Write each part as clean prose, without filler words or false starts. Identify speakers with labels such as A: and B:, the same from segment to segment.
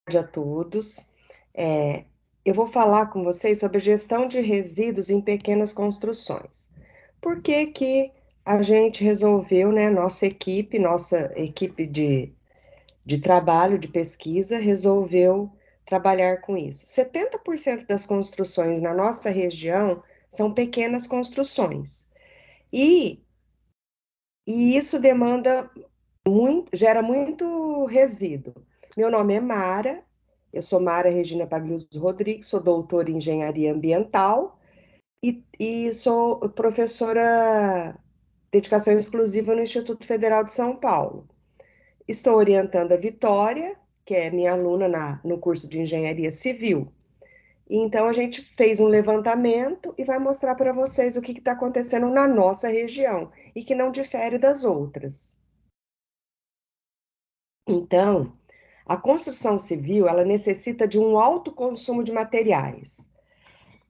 A: A todos. Eu vou falar com vocês sobre gestão de resíduos em pequenas construções. Por que que a gente resolveu, né, nossa equipe de trabalho, de pesquisa, resolveu trabalhar com isso? 70% das construções na nossa região são pequenas construções. E, e isso gera muito resíduo. Meu nome é Mara, eu sou Mara Regina Pagliuso Rodrigues, sou doutora em engenharia ambiental e sou professora de dedicação exclusiva no Instituto Federal de São Paulo. Estou orientando a Vitória, que é minha aluna no curso de engenharia civil. E então a gente fez um levantamento e vai mostrar para vocês o que está acontecendo na nossa região e que não difere das outras. Então, a construção civil, ela necessita de um alto consumo de materiais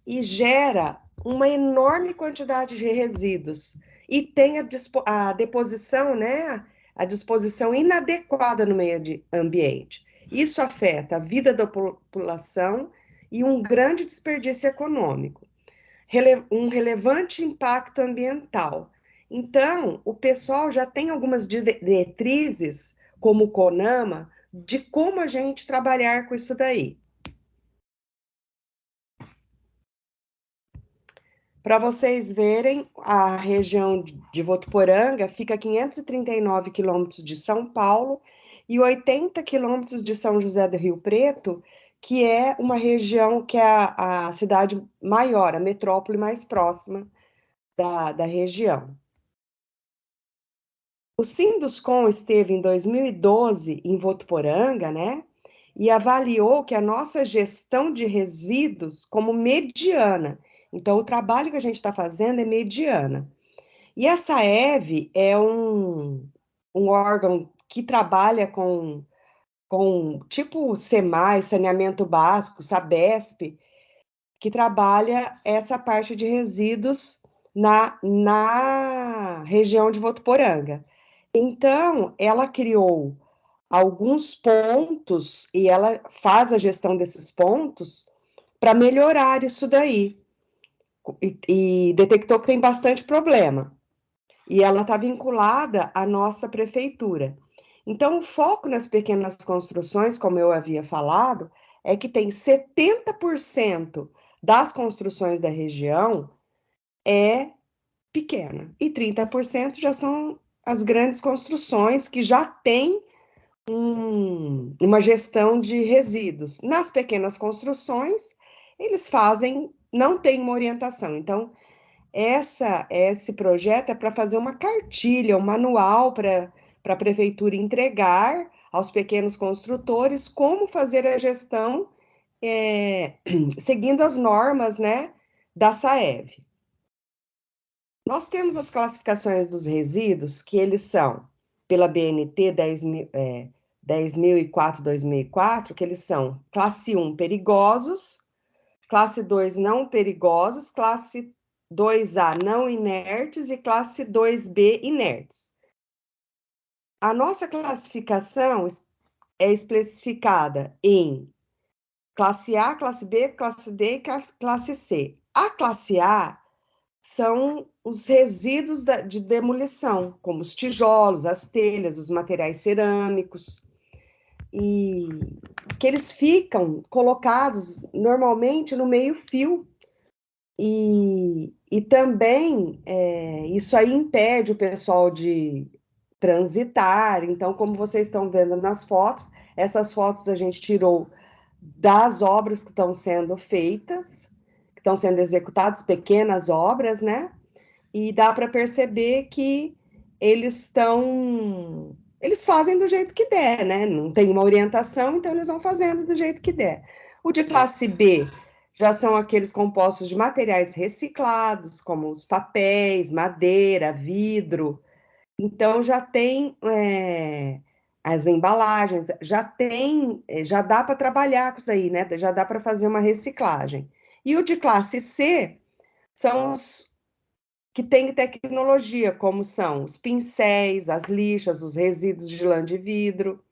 A: e gera uma enorme quantidade de resíduos e tem a deposição, né, a disposição inadequada no meio ambiente. Isso afeta a vida da população e um grande desperdício econômico, um relevante impacto ambiental. Então, o pessoal já tem algumas diretrizes, como o CONAMA, de como a gente trabalhar com isso daí. Para vocês verem, a região de Votuporanga fica a 539 quilômetros de São Paulo e 80 quilômetros de São José do Rio Preto, que é uma região que é a cidade maior, a metrópole mais próxima da região. O Sinduscon esteve em 2012 em Votuporanga, né? E avaliou que a nossa gestão de resíduos como mediana. Então, o trabalho que a gente está fazendo é mediana. E a SAEV é um órgão que trabalha com tipo o SEMAI, Saneamento Básico, SABESP, que trabalha essa parte de resíduos na região de Votuporanga. Então, ela criou alguns pontos e ela faz a gestão desses pontos para melhorar isso daí. E detectou que tem bastante problema. E ela está vinculada à nossa prefeitura. Então, o foco nas pequenas construções, como eu havia falado, é que tem 70% das construções da região é pequena e 30% já são as grandes construções que já têm uma gestão de resíduos. Nas pequenas construções, eles fazem, não tem uma orientação. Então, esse projeto é para fazer uma cartilha, um manual para a prefeitura entregar aos pequenos construtores como fazer a gestão seguindo as normas, né, da SAEV. Nós temos as classificações dos resíduos, que eles são, pela BNT 10.004/2004, que eles são classe 1, perigosos, classe 2, não perigosos, classe 2A, não inertes, e classe 2B, inertes. A nossa classificação é especificada em classe A, classe B, classe D e classe C. A classe A são os resíduos de demolição, como os tijolos, as telhas, os materiais cerâmicos, e que eles ficam colocados normalmente no meio-fio. E também isso aí impede o pessoal de transitar. Então, como vocês estão vendo nas fotos, essas fotos a gente tirou das obras que estão sendo feitas, que estão sendo executadas, pequenas obras, né? E dá para perceber que eles fazem do jeito que der, né? Não tem uma orientação, então eles vão fazendo do jeito que der. O de classe B já são aqueles compostos de materiais reciclados, como os papéis, madeira, vidro. Então já tem as embalagens, já dá para trabalhar com isso aí, né? Já dá para fazer uma reciclagem. E o de classe C são os que têm tecnologia, como são os pincéis, as lixas, os resíduos de lã de vidro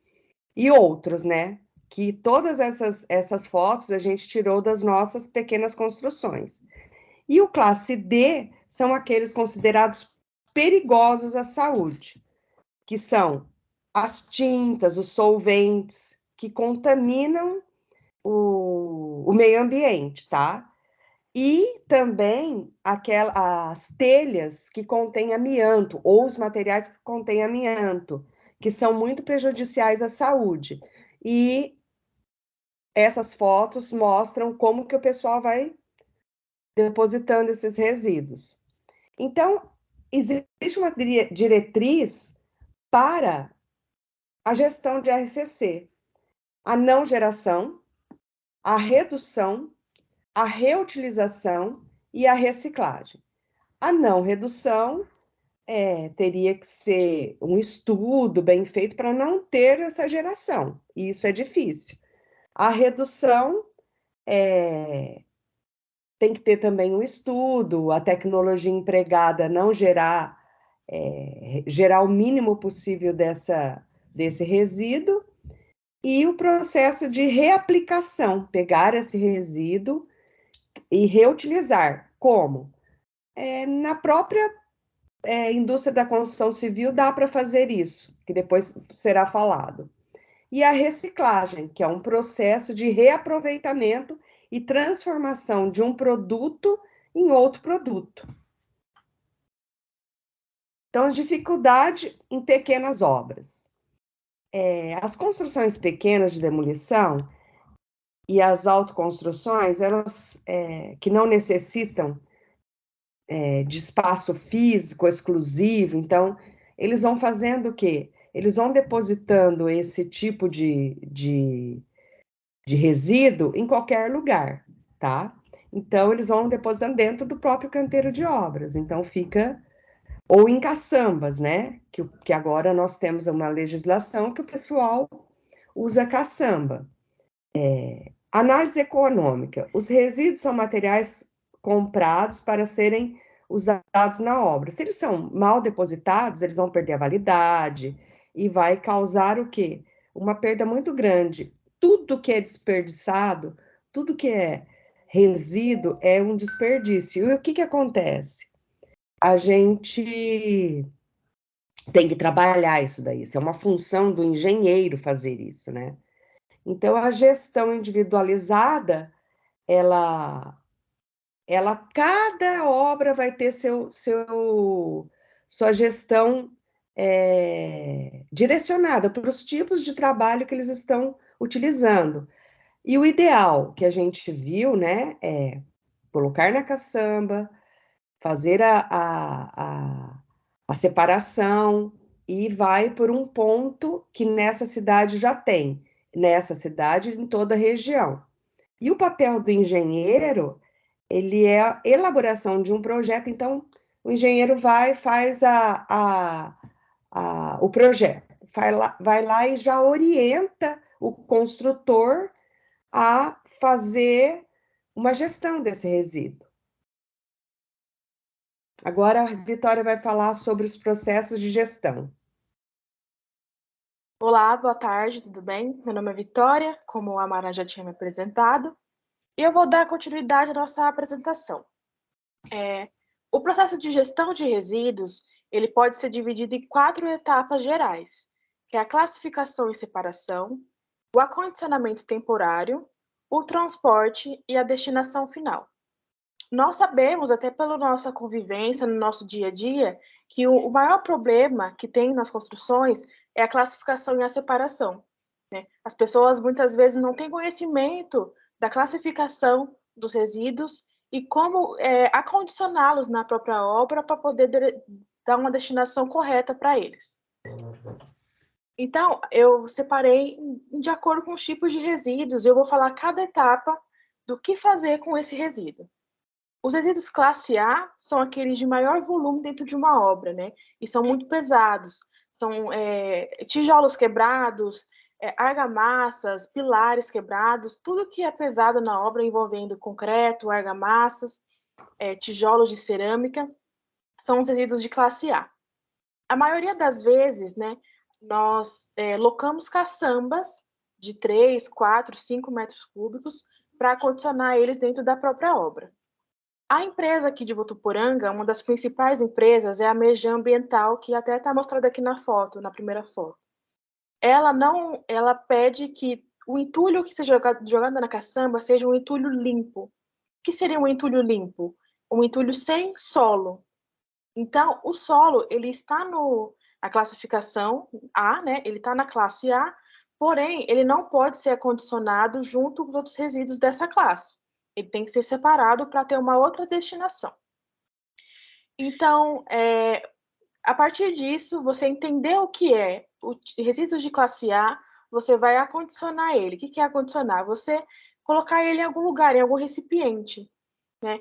A: e outros, né? que todas essas fotos a gente tirou das nossas pequenas construções. E o classe D são aqueles considerados perigosos à saúde, que são as tintas, os solventes, que contaminam o meio ambiente, tá? E também as telhas que contêm amianto, ou os materiais que contêm amianto, que são muito prejudiciais à saúde. E essas fotos mostram como que o pessoal vai depositando esses resíduos. Então, existe uma diretriz para a gestão de RCC: a não geração, a redução, a reutilização e a reciclagem. A não redução teria que ser um estudo bem feito para não ter essa geração, e isso é difícil. A redução tem que ter também um estudo, a tecnologia empregada não gerar o mínimo possível desse resíduo, e o processo de reaplicação, pegar esse resíduo e reutilizar. Como? Na própria indústria da construção civil dá para fazer isso, que depois será falado. E a reciclagem, que é um processo de reaproveitamento e transformação de um produto em outro produto. Então, as dificuldades em pequenas obras. As construções pequenas de demolição e as autoconstruções, elas que não necessitam de espaço físico exclusivo, então, eles vão fazendo o quê? Eles vão depositando esse tipo de resíduo em qualquer lugar, tá? Então, eles vão depositando dentro do próprio canteiro de obras. Então, fica... Ou em caçambas, né? Que agora nós temos uma legislação que o pessoal usa caçamba. Análise econômica. Os resíduos são materiais comprados para serem usados na obra. Se eles são mal depositados, eles vão perder a validade e vai causar o quê? Uma perda muito grande. Tudo que é desperdiçado, tudo que é resíduo é um desperdício. E o que acontece? A gente tem que trabalhar isso daí. Isso é uma função do engenheiro fazer isso, né? Então, a gestão individualizada, cada obra vai ter sua gestão direcionada para os tipos de trabalho que eles estão utilizando. E o ideal que a gente viu, né, é colocar na caçamba, fazer a separação, e vai por um ponto que nessa cidade já tem, nessa cidade em toda a região. E o papel do engenheiro, ele é a elaboração de um projeto. Então, o engenheiro faz o projeto, vai lá e já orienta o construtor a fazer uma gestão desse resíduo. Agora, a Vitória vai falar sobre os processos de gestão.
B: Olá, boa tarde, tudo bem? Meu nome é Vitória, como a Mara já tinha me apresentado, e eu vou dar continuidade à nossa apresentação. O processo de gestão de resíduos, ele pode ser dividido em 4 etapas gerais, que é a classificação e separação, o acondicionamento temporário, o transporte e a destinação final. Nós sabemos, até pela nossa convivência no nosso dia a dia, que o maior problema que tem nas construções é a classificação e a separação, né? As pessoas muitas vezes não têm conhecimento da classificação dos resíduos e como acondicioná-los na própria obra para poder dar uma destinação correta para eles. Então, eu separei de acordo com os tipos de resíduos, eu vou falar cada etapa do que fazer com esse resíduo. Os resíduos classe A são aqueles de maior volume dentro de uma obra, né? E são muito pesados. São tijolos quebrados, argamassas, pilares quebrados, tudo que é pesado na obra envolvendo concreto, argamassas, tijolos de cerâmica, são os resíduos de classe A. A maioria das vezes, né, nós locamos caçambas de 3, 4, 5 metros cúbicos para acondicionar eles dentro da própria obra. A empresa aqui de Votuporanga, uma das principais empresas, é a Mejam Ambiental, que até está mostrada aqui na foto, na primeira foto. Ela pede que o entulho que seja jogado na caçamba seja um entulho limpo. O que seria um entulho limpo? Um entulho sem solo. Então, o solo, ele está na classificação A, né? Ele está na classe A, porém, ele não pode ser acondicionado junto com os outros resíduos dessa classe. Ele tem que ser separado para ter uma outra destinação. Então, a partir disso, você entender o que é o resíduos de classe A, você vai acondicionar ele. O que é acondicionar? Você colocar ele em algum lugar, em algum recipiente, né?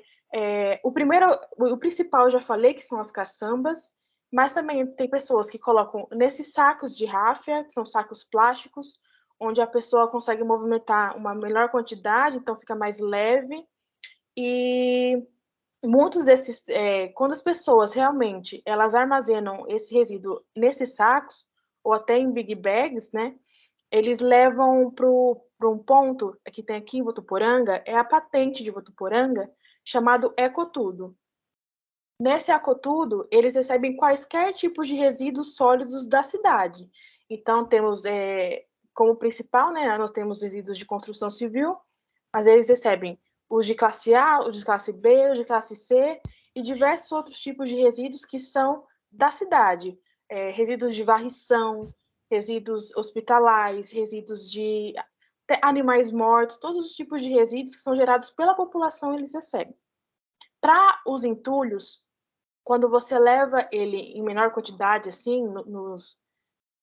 B: O principal eu já falei, que são as caçambas, mas também tem pessoas que colocam nesses sacos de ráfia, que são sacos plásticos, onde a pessoa consegue movimentar uma melhor quantidade, então fica mais leve. E muitos desses, quando as pessoas realmente elas armazenam esse resíduo nesses sacos, ou até em big bags, né? Eles levam para um ponto que tem aqui em Votuporanga, é a patente de Votuporanga, chamado Ecotudo. Nesse Ecotudo, eles recebem quaisquer tipos de resíduos sólidos da cidade. Então, temos como principal, né, nós temos resíduos de construção civil, mas eles recebem os de classe A, os de classe B, os de classe C e diversos outros tipos de resíduos que são da cidade. Resíduos de varrição, resíduos hospitalares, resíduos de animais mortos, todos os tipos de resíduos que são gerados pela população eles recebem. Para os entulhos, quando você leva ele em menor quantidade, assim, nos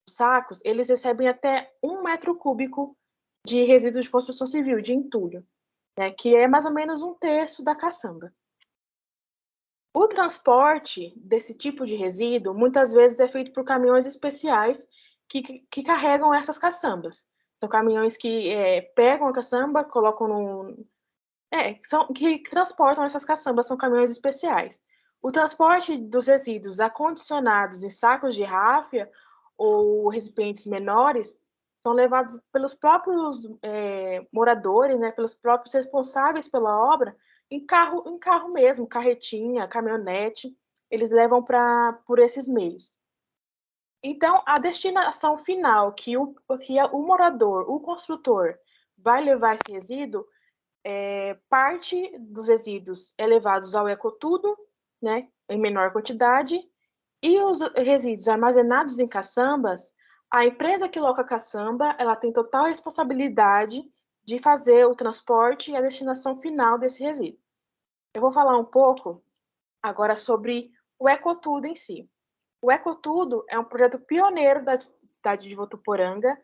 B: sacos, eles recebem até 1 metro cúbico de resíduos de construção civil, de entulho, né, que é mais ou menos 1/3 da caçamba. O transporte desse tipo de resíduo, muitas vezes, é feito por caminhões especiais que carregam essas caçambas. São caminhões que pegam a caçamba, colocam que transportam essas caçambas, são caminhões especiais. O transporte dos resíduos acondicionados em sacos de ráfia ou recipientes menores são levados pelos próprios moradores, né, pelos próprios responsáveis pela obra, em carro mesmo, carretinha, caminhonete, eles levam por esses meios. Então, a destinação final que o morador, o construtor, vai levar esse resíduo, parte dos resíduos é levados ao ecotudo, né, em menor quantidade, e os resíduos armazenados em caçambas, a empresa que loca a caçamba, ela tem total responsabilidade de fazer o transporte e a destinação final desse resíduo. Eu vou falar um pouco agora sobre o Ecotudo em si. O Ecotudo é um projeto pioneiro da cidade de Votuporanga,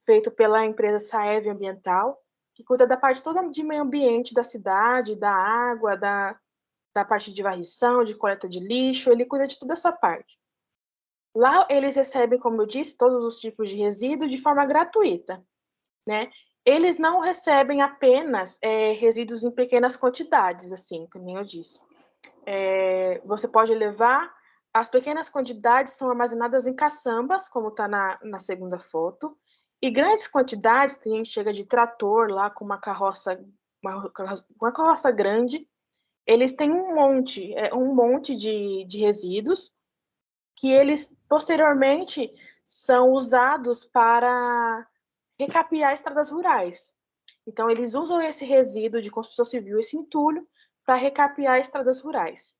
B: feito pela empresa Saev Ambiental, que cuida da parte toda de meio ambiente da cidade, da água, da parte de varrição, de coleta de lixo, ele cuida de toda essa parte. Lá eles recebem, como eu disse, todos os tipos de resíduo de forma gratuita, né? Eles não recebem apenas resíduos em pequenas quantidades, assim, como eu disse. Você pode levar, as pequenas quantidades são armazenadas em caçambas, como está na segunda foto, e grandes quantidades, tem gente que chega de trator lá com uma carroça grande, eles têm um monte de resíduos que eles posteriormente são usados para recapear estradas rurais. Então, eles usam esse resíduo de construção civil, esse entulho, para recapear estradas rurais.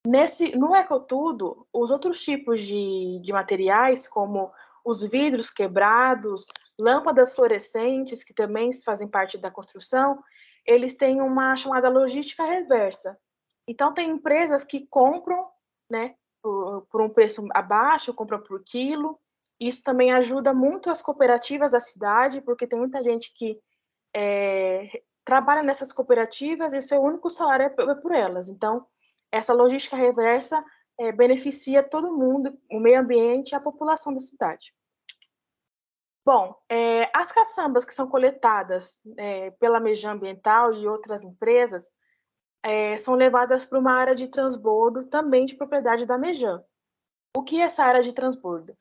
B: No Ecotudo, os outros tipos de materiais, como os vidros quebrados, lâmpadas fluorescentes, que também fazem parte da construção, eles têm uma chamada logística reversa. Então, tem empresas que compram, né, por um preço abaixo, compram por quilo. Isso também ajuda muito as cooperativas da cidade, porque tem muita gente que trabalha nessas cooperativas e seu único salário é por elas. Então, essa logística reversa beneficia todo mundo, o meio ambiente e a população da cidade. Bom, as caçambas que são coletadas pela Mejam Ambiental e outras empresas são levadas para uma área de transbordo também de propriedade da Mejam. O que é essa área de transbordo?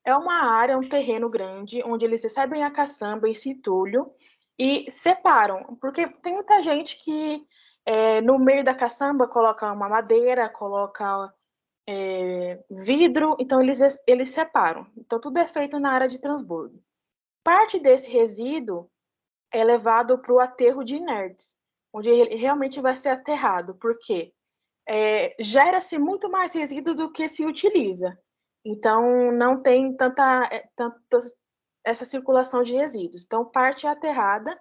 B: É uma área, um terreno grande, onde eles recebem a caçamba, esse entulho, e separam. Porque tem muita gente que no meio da caçamba coloca uma madeira, coloca vidro, então eles separam. Então tudo é feito na área de transbordo. Parte desse resíduo é levado para o aterro de inertes, onde ele realmente vai ser aterrado, porque gera-se muito mais resíduo do que se utiliza. Então, não tem tanta essa circulação de resíduos. Então, parte é aterrada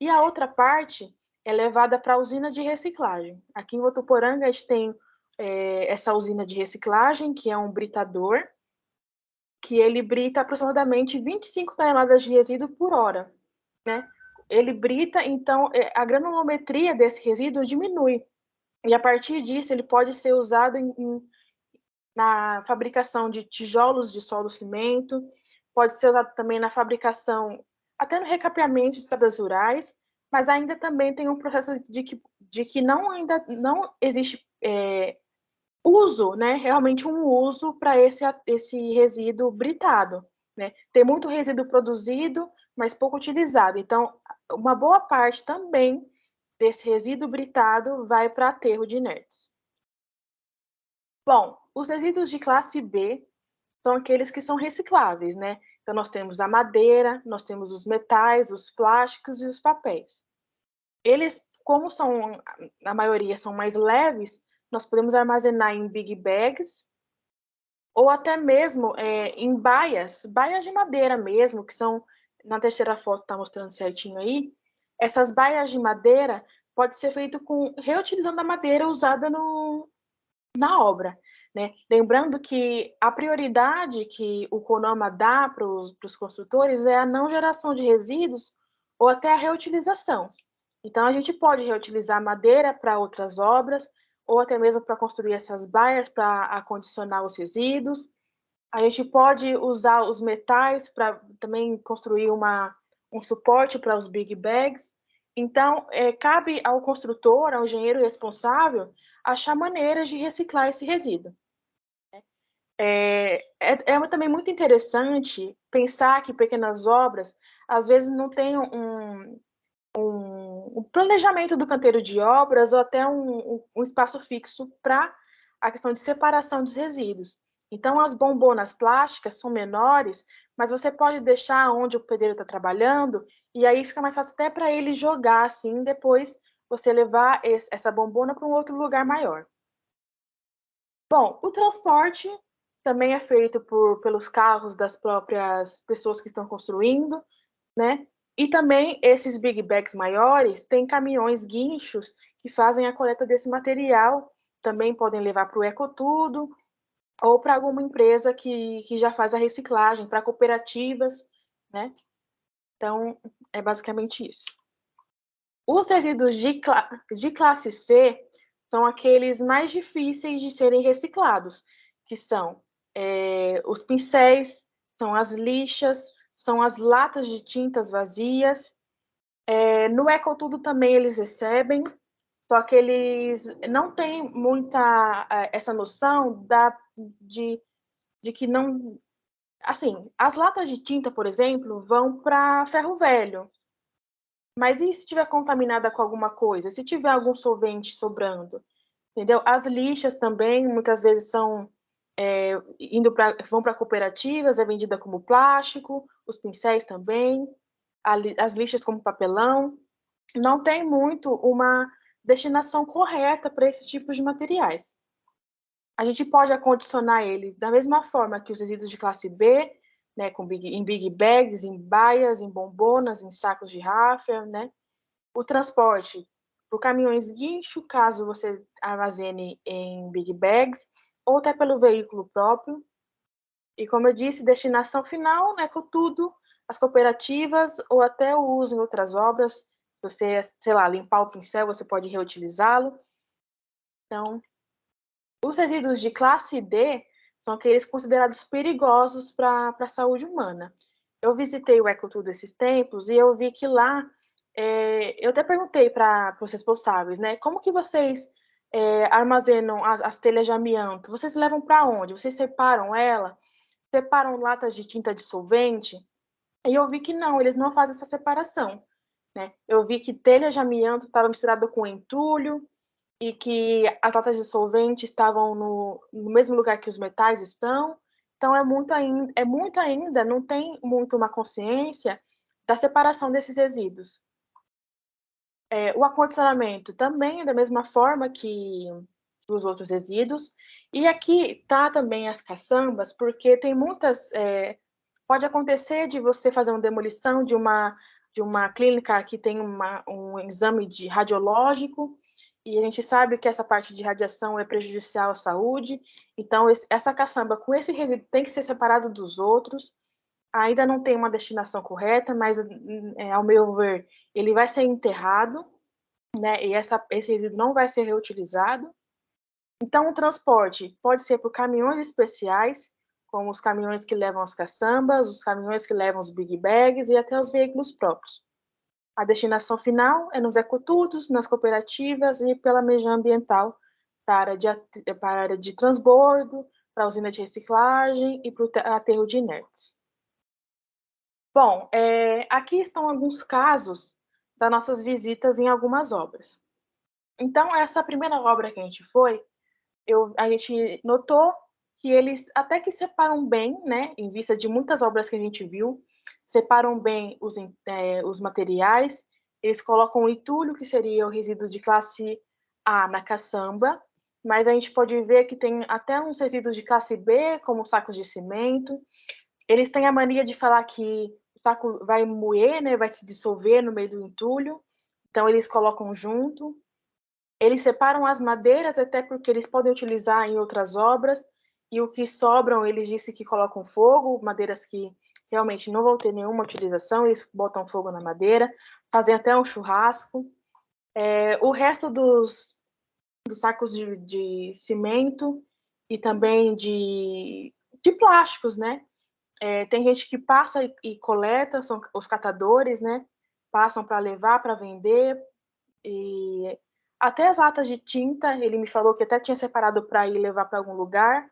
B: e a outra parte é levada para a usina de reciclagem. Aqui em Votuporanga, a gente tem essa usina de reciclagem, que é um britador, que ele brita aproximadamente 25 toneladas de resíduo por hora, né? Ele brita, então a granulometria desse resíduo diminui. E a partir disso, ele pode ser usado na fabricação de tijolos de solo-cimento, pode ser usado também na fabricação, até no recapeamento de estradas rurais, mas ainda também tem um processo de que ainda não existe uso, né, realmente um uso para esse resíduo britado. Né? Tem muito resíduo produzido, mas pouco utilizado. Então, uma boa parte também desse resíduo britado vai para aterro de inertes. Bom, os resíduos de classe B são aqueles que são recicláveis, né? Então, nós temos a madeira, nós temos os metais, os plásticos e os papéis. Eles, como são, a maioria são mais leves, nós podemos armazenar em big bags ou até mesmo em baias de madeira mesmo, que são, na terceira foto está mostrando certinho aí, essas baias de madeira pode ser feito reutilizando a madeira usada na obra. Né? Lembrando que a prioridade que o CONAMA dá para os construtores é a não geração de resíduos ou até a reutilização. Então, a gente pode reutilizar madeira para outras obras, ou até mesmo para construir essas baias para acondicionar os resíduos. A gente pode usar os metais para também construir um suporte para os big bags. Então, cabe ao construtor, ao engenheiro responsável, achar maneiras de reciclar esse resíduo. É também muito interessante pensar que pequenas obras, às vezes, não têm um planejamento do canteiro de obras ou até um espaço fixo para a questão de separação dos resíduos. Então, as bombonas plásticas são menores, mas você pode deixar onde o pedreiro está trabalhando, e aí fica mais fácil até para ele jogar, assim, depois você levar essa bombona para um outro lugar maior. Bom, o transporte também é feito pelos carros das próprias pessoas que estão construindo, né? E também esses big bags maiores têm caminhões guinchos que fazem a coleta desse material, também podem levar para o Ecotudo ou para alguma empresa que já faz a reciclagem, para cooperativas, né? Então, é basicamente isso. Os resíduos de classe C são aqueles mais difíceis de serem reciclados, que são os pincéis, são as lixas, são as latas de tintas vazias. No Ecotudo também eles recebem, só que eles não têm muita essa noção de que não... Assim, as latas de tinta, por exemplo, vão para ferro velho. Mas e se estiver contaminada com alguma coisa? Se tiver algum solvente sobrando? Entendeu? As lixas também, muitas vezes, vão para cooperativas, é vendida como plástico, os pincéis também, as lixas como papelão. Não tem muito uma destinação correta para esses tipos de materiais. A gente pode acondicionar eles da mesma forma que os resíduos de classe B, né, em big bags, em baias, em bombonas, em sacos de raffia, né? O transporte por caminhões guincho, caso você armazene em big bags, ou até pelo veículo próprio. E como eu disse, destinação final, né, com tudo, as cooperativas ou até o uso em outras obras. Se você, sei lá, limpar o pincel, você pode reutilizá-lo. Então, os resíduos de classe D são aqueles considerados perigosos para a saúde humana. Eu visitei o Ecotudo esses tempos e eu vi que lá, eu até perguntei para os responsáveis, né, como que vocês armazenam as telhas de amianto? Vocês levam para onde? Vocês separam ela? separam latas de tinta dissolvente, e eu vi que não, eles não fazem essa separação, né? Eu vi que telha de amianto estava misturada com entulho, e que as latas de solvente estavam no mesmo lugar que os metais estão. Então, é muito ainda, não tem muito uma consciência da separação desses resíduos. O acondicionamento também é da mesma forma que os outros resíduos. E aqui tá também as caçambas, porque tem muitas. Pode acontecer de você fazer uma demolição de uma clínica que tem um exame de radiológico, e a gente sabe que essa parte de radiação é prejudicial à saúde. Então, essa caçamba com esse resíduo tem que ser separado dos outros. Ainda não tem uma destinação correta, mas, ao meu ver, ele vai ser enterrado, né? E esse resíduo não vai ser reutilizado. Então, o transporte pode ser por caminhões especiais, como os caminhões que levam as caçambas, os caminhões que levam os big bags e até os veículos próprios. A destinação final é nos ecotudos, nas cooperativas e pela Mejam Ambiental, para a área de transbordo, para a usina de reciclagem e para o aterro de inertes. Bom, aqui estão alguns casos das nossas visitas em algumas obras. Então, essa primeira obra que a gente foi, a gente notou que eles até que separam bem, né, em vista de muitas obras que a gente viu, separam bem os materiais, eles colocam o entulho, que seria o resíduo de classe A, na caçamba, mas a gente pode ver que tem até uns resíduos de classe B, como sacos de cimento. Eles têm a mania de falar que o saco vai moer, né, vai se dissolver no meio do entulho, então eles colocam junto. Eles separam as madeiras até porque eles podem utilizar em outras obras, e o que sobram, eles dizem que colocam fogo, madeiras que realmente não vão ter nenhuma utilização, eles botam fogo na madeira, fazem até um churrasco. O resto dos sacos de cimento e também de plásticos, né? Tem gente que passa e coleta, são os catadores, né? Passam para levar, para vender, e até as latas de tinta, ele me falou que até tinha separado para ir levar para algum lugar,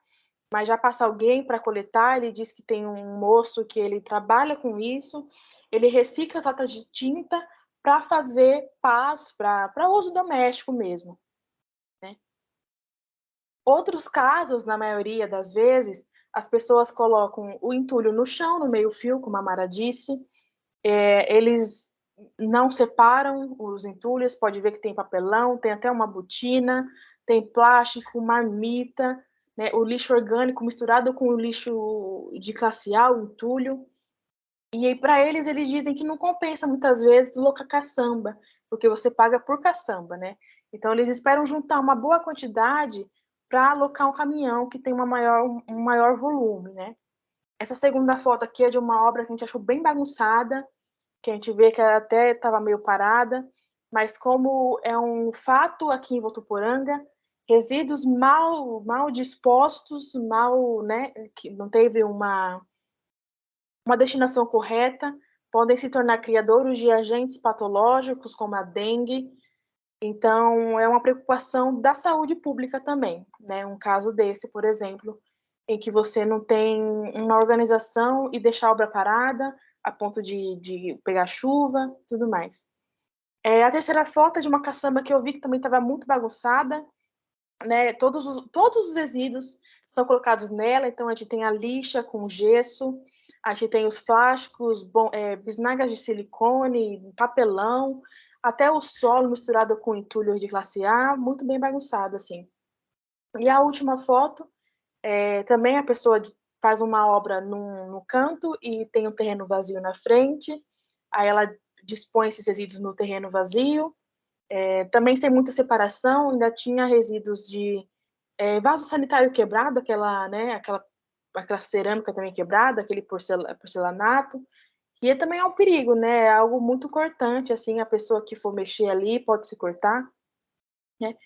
B: mas já passa alguém para coletar. Ele disse que tem um moço que ele trabalha com isso, ele recicla as latas de tinta para fazer pás, para uso doméstico mesmo, né? Outros casos, na maioria das vezes, as pessoas colocam o entulho no chão, no meio-fio, como a Mara disse. Eles não separam os entulhos, pode ver que tem papelão, tem até uma botina, tem plástico, marmita, né, o lixo orgânico misturado com o lixo de classe A, o entulho. E aí, para eles, eles dizem que não compensa muitas vezes locar caçamba, porque você paga por caçamba, né? Então, eles esperam juntar uma boa quantidade para alocar um caminhão que tem um maior volume, né? Essa segunda foto aqui é de uma obra que a gente achou bem bagunçada, que a gente vê que ela até estava meio parada, mas como é um fato aqui em Votuporanga, resíduos mal dispostos, né, que não teve uma destinação correta, podem se tornar criadouros de agentes patológicos, como a dengue. Então, é uma preocupação da saúde pública também, né? Um caso desse, por exemplo, em que você não tem uma organização e deixar a obra parada a ponto de pegar chuva, tudo mais. A terceira foto é de uma caçamba que eu vi que também estava muito bagunçada, né? Todos os resíduos estão colocados nela, então a gente tem a lixa com gesso, a gente tem os plásticos, bisnagas de silicone, papelão, até o solo misturado com entulho de classe A, muito bem bagunçado, assim. E a última foto, também a pessoa faz uma obra no canto e tem um terreno vazio na frente, aí ela dispõe esses resíduos no terreno vazio, também sem muita separação, ainda tinha resíduos de vaso sanitário quebrado, aquela cerâmica também quebrada, aquele porcelanato, que também é um perigo, né? É algo muito cortante, assim, a pessoa que for mexer ali pode se cortar, né?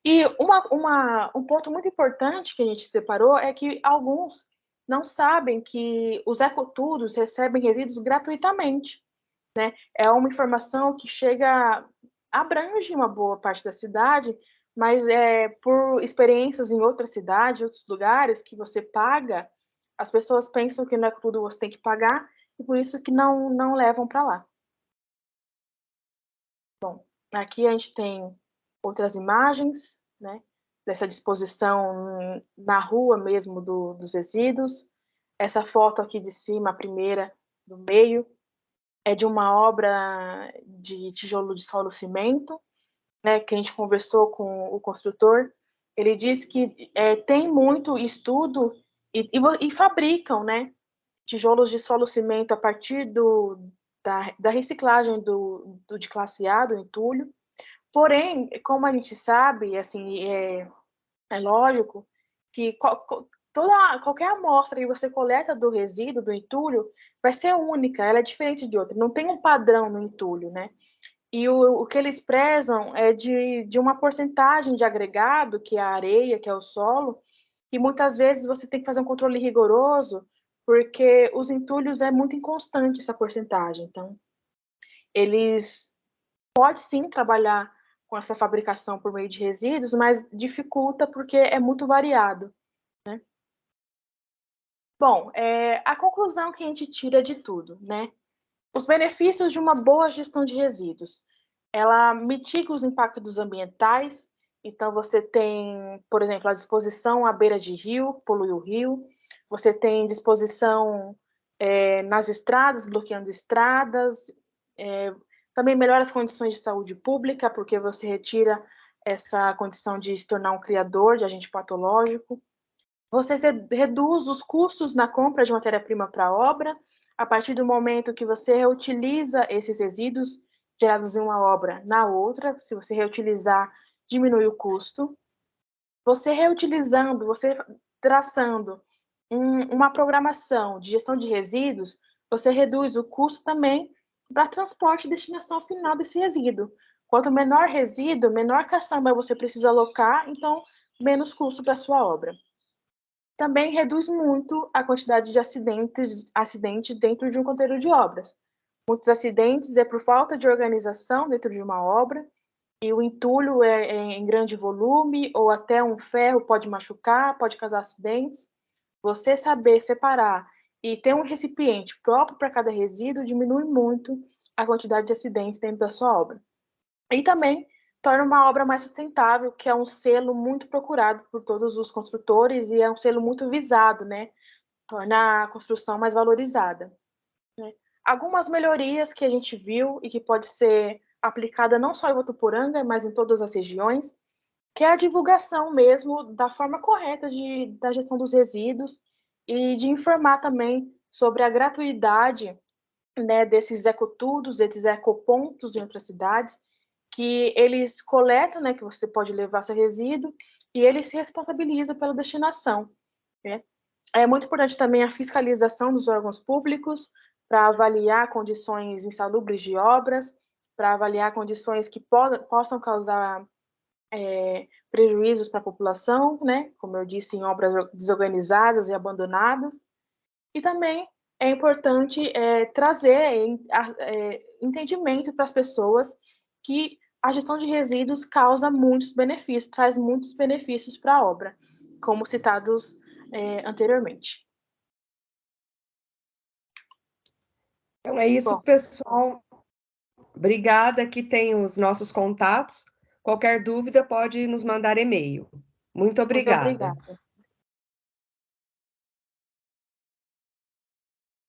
B: E um ponto muito importante que a gente separou é que alguns não sabem que os ecotudos recebem resíduos gratuitamente, né? É uma informação que abrange uma boa parte da cidade, mas por experiências em outras cidades, outros lugares, que você paga As pessoas pensam que não é tudo você tem que pagar, e por isso que não levam para lá. Bom, aqui a gente tem outras imagens, né, dessa disposição na rua mesmo dos resíduos. Essa foto aqui de cima, a primeira, do meio, é de uma obra de tijolo de solo cimento, né, que a gente conversou com o construtor. Ele disse que tem muito estudo e fabricam, né, tijolos de solo cimento a partir da reciclagem de classe A, do entulho. Porém, como a gente sabe, assim, é lógico que qualquer amostra que você coleta do resíduo, do entulho, vai ser única, ela é diferente de outra, não tem um padrão no entulho, né? E o que eles prezam é de uma porcentagem de agregado, que é a areia, que é o solo, e muitas vezes você tem que fazer um controle rigoroso, porque os entulhos é muito inconstante essa porcentagem. Então, eles pode sim trabalhar com essa fabricação por meio de resíduos, mas dificulta porque é muito variado, né? Bom, a conclusão que a gente tira de tudo, né? Os benefícios de uma boa gestão de resíduos. Ela mitiga os impactos ambientais, então você tem, por exemplo, a disposição à beira de rio, polui o rio, você tem disposição nas estradas, bloqueando estradas, também melhora as condições de saúde pública, porque você retira essa condição de se tornar um criador de agente patológico. Você reduz os custos na compra de matéria-prima para a obra, a partir do momento que você reutiliza esses resíduos gerados em uma obra na outra. Se você reutilizar, diminui o custo. Você reutilizando, você traçando uma programação de gestão de resíduos, você reduz o custo também para transporte e destinação final desse resíduo. Quanto menor resíduo, menor caçamba você precisa alocar, então menos custo para a sua obra. Também reduz muito a quantidade de acidentes dentro de um canteiro de obras. Muitos acidentes é por falta de organização dentro de uma obra, e o entulho é em grande volume, ou até um ferro pode machucar, pode causar acidentes. Você saber separar e ter um recipiente próprio para cada resíduo diminui muito a quantidade de acidentes dentro da sua obra. E também torna uma obra mais sustentável, que é um selo muito procurado por todos os construtores e é um selo muito visado, né? Torna a construção mais valorizada. Né? Algumas melhorias que a gente viu e que pode ser aplicada não só em Votuporanga, mas em todas as regiões, que é a divulgação mesmo da forma correta da gestão dos resíduos e de informar também sobre a gratuidade, né, desses ecotudos, desses ecopontos em outras cidades, que eles coletam, né, que você pode levar seu resíduo, e eles se responsabilizam pela destinação. Né? É muito importante também a fiscalização dos órgãos públicos para avaliar condições insalubres de obras, para avaliar condições que possam causar prejuízos para a população, né? Como eu disse, em obras desorganizadas e abandonadas. E também é importante trazer entendimento para as pessoas que a gestão de resíduos causa muitos benefícios, traz muitos benefícios para a obra, como citados anteriormente.
A: Então é isso,
B: Bom,
A: pessoal. Obrigada, aqui tem os nossos contatos. Qualquer dúvida pode nos mandar e-mail. Muito
B: muito
A: obrigada.
B: obrigada.